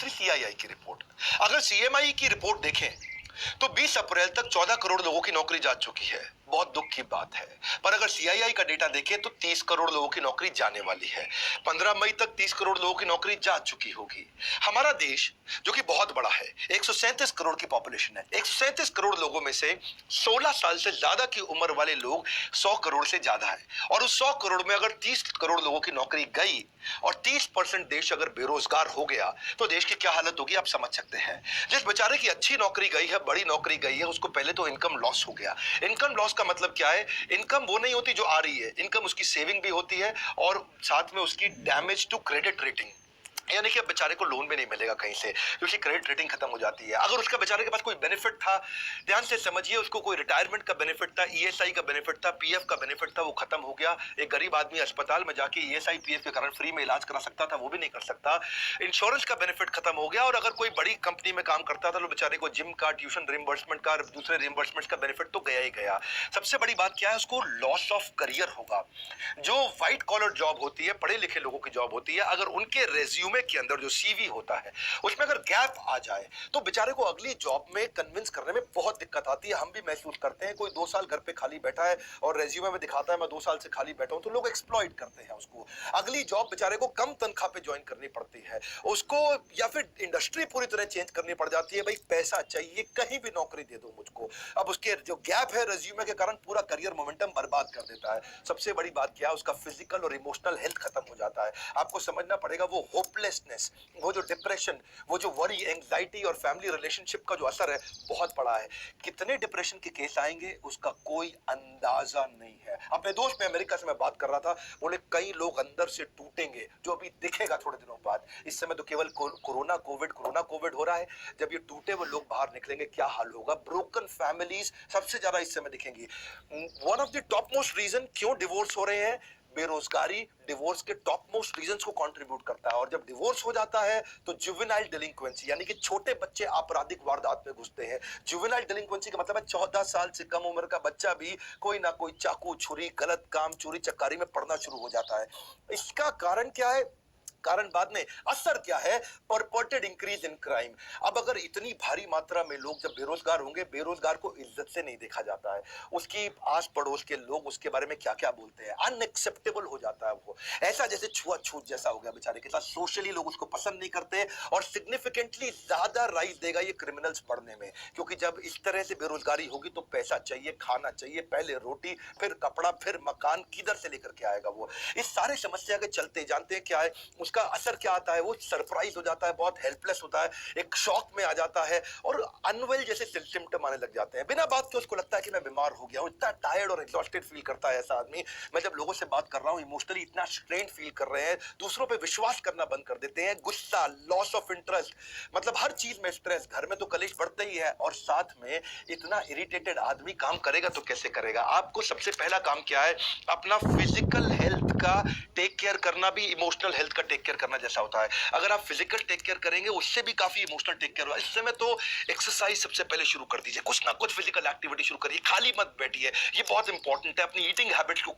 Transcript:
दूसरी सीआईआई की रिपोर्ट। अगर सीएमआई की रिपोर्ट देखें तो 20 अप्रैल तक 14 करोड़ लोगों की नौकरी जा चुकी है। बहुत दुख की बात है। पर अगर सीआईआई का डेटा देखें तो 30 करोड़ लोगों की नौकरी जाने वाली है। 15 मई तक 30 करोड़ लोगों की नौकरी जा चुकी होगी। हमारा देश जो कि बहुत बड़ा है, 137 करोड़ की पॉपुलेशन है। 137 करोड़ लोगों में से 16 साल से ज्यादा की उम्र वाले लोग 100 करोड़ से ज्यादा है। और उस 100 करोड़ में अगर 30 करोड़ लोगों की नौकरी गई और 30% देश अगर बेरोजगार हो गया तो देश की क्या हालत होगी आप समझ सकते हैं। जिस बेचारे की अच्छी नौकरी गई है, बड़ी नौकरी गई है, उसको पहले तो इनकम लॉस हो गया। इनकम लॉस का मतलब क्या है? इनकम वो नहीं होती जो आ रही है, इनकम उसकी सेविंग भी होती है और साथ में उसकी डैमेज टू क्रेडिट रेटिंग, यानी कि अब बेचारे को लोन भी नहीं मिलेगा कहीं से क्योंकि क्रेडिट रेटिंग खत्म हो जाती है। अगर उसका बेचारे के पास कोई बेनिफिट था, ध्यान से समझिए, उसको कोई रिटायरमेंट का बेनिफिट था, ईएसआई का बेनिफिट था, पीएफ का बेनिफिट था, वो खत्म हो गया। एक गरीब आदमी अस्पताल में जाके ईएसआई पीएफ के कारण फ्री में इलाज करा सकता था, वो भी नहीं कर सकता। इंश्योरेंस का बेनिफिट खत्म हो गया। और अगर कोई बड़ी कंपनी में काम करता था तो बेचारे को जिम का, ट्यूशन रिम्बर्समेंट का, दूसरे रिम्बर्समेंट का बेनिफिट तो गया ही गया। सबसे बड़ी बात क्या है? उसको लॉस ऑफ करियर होगा। जो व्हाइट कॉलर जॉब होती है, पढ़े लिखे लोगों की जॉब होती है, अगर उनके रेज्यूमे के अंदर जो सीवी होता है उसमें अगर गैप आ जाए तो बेचारे को अगली जॉब में कन्विंस करने में बहुत दिक्कत आती है। हम भी महसूस करते हैं। कोई 2 साल घर पे खाली बैठा है और रेज्यूमे में दिखाता है मैं 2 साल से खाली बैठा हूं, तो लोग एक्सप्लॉइट करते हैं उसको। अगली जॉब बेचारे को कम तनख्वाह पे ज्वाइन करनी पड़ती है उसको, या फिर इंडस्ट्री पूरी तरह चेंज करनी पड़ जाती है। भाई पैसा चाहिए, कहीं भी नौकरी दे दो मुझको। अब उसके जो गैप है रेज्यूमे के कारण पूरा करियर मोमेंटम बर्बाद कर देता है। सबसे बड़ी बात क्या है? उसका फिजिकल और इमोशनल हेल्थ खत्म हो जाता है। आपको समझना पड़ेगा वो होपलेसनेस, वो जो डिप्रेशन, वो जो वरी, एंजाइटी और फैमिली रिलेशनशिप का जो असर है बहुत बड़ा है। कितने डिप्रेशन के केस आएंगे उसका कोई अंदाजा नहीं है। अपने दोस्त में अमेरिका से मैं बात कर रहा था, बोले कई लोग अंदर से टूटेंगे जो अभी दिखेगा थोड़े दिनों बाद। इस समय तो केवल कोरोना कोविड हो रहा है। जब ये टूटे हुए लोग बाहर निकलेंगे क्या हाल होगा? ब्रोकन फैमिलीज सबसे ज्यादा इस समय दिखेंगी। One of the top most reason क्यों डिवोर्स हो रहे हैं? बेरोजगारी डिवोर्स के टॉप मोस्ट रीजंस को कंट्रीब्यूट करता है। और जब डिवोर्स हो जाता है तो जुवेनाइल डिलिंक्वेंसी, यानी कि छोटे बच्चे आपराधिक वारदात में घुसते हैं। जुवेनाइल डिलिंक्वेंसी का मतलब है 14 साल से कम उम्र का बच्चा भी कोई ना कोई चाकू, छुरी, गलत काम, चोरी चकारी में पड़ना शुरू हो जाता है। इसका कारण क्या है? कारण बाद में असर क्या है? परपर्टेड इंक्रीज इन क्राइम। अब अगर इतनी भारी मात्रा में लोग जब बेरोजगार होंगे, बेरोजगार को इज्जत से नहीं देखा जाता है। उसकी आस पड़ोस के लोग उसके बारे में क्या क्या बोलते हैं, अनएक्सेप्टेबल हो जाता है वो। ऐसा जैसे छुआछूत जैसा हो गया बेचारे के साथ। सोशली लोग उसको पसंद नहीं करते और सिग्निफिकेंटली ज्यादा राइज देगा ये क्रिमिनल्स बढ़ने में। क्योंकि जब इस तरह से बेरोजगारी होगी तो पैसा चाहिए, खाना चाहिए, पहले रोटी, फिर कपड़ा, फिर मकान, किधर से लेकर के आएगा वो? इस सारे समस्या के चलते जानते हैं क्या है उसका असर क्या आता है? वो सरप्राइज हो जाता है, बहुत हेल्पलेस होता है, एक शॉक में आ जाता है और अनवेल जैसे सिम्टम आने लग जाते हैं। बिना बात के उसको लगता है कि मैं बीमार हो गया हूं। इतना टायर्ड और एग्जॉस्टेड फील करता है ऐसा आदमी। मैं जब लोगों से बात कर रहा हूं, इमोशनली इतना स्ट्रेन फील कर रहे हैं, दूसरों पे विश्वास करना बंद कर देते हैं, गुस्सा, लॉस ऑफ इंटरेस्ट, मतलब हर चीज में स्ट्रेस। घर में तो कलेश बढ़ता ही है और साथ में इतना इरिटेटेड आदमी काम करेगा तो कैसे करेगा? आपको सबसे पहला काम क्या है? अपना फिजिकल हेल्थ का टेक केयर करना भी इमोशनल हेल्थ का टेक केयर करना जैसा होता है। अगर आप फिजिकल टेक केयर करेंगे उससे भी काफी इमोशनल टेक केयर होगा। इस समय तो एक्सरसाइज सबसे पहले शुरू कर दीजिए, कुछ ना कुछ फिजिकल एक्टिविटी शुरू करिए, खाली मत बैठिए। ये बहुत इंपॉर्टेंट है। अपनी ईटिंग हैबिट्स को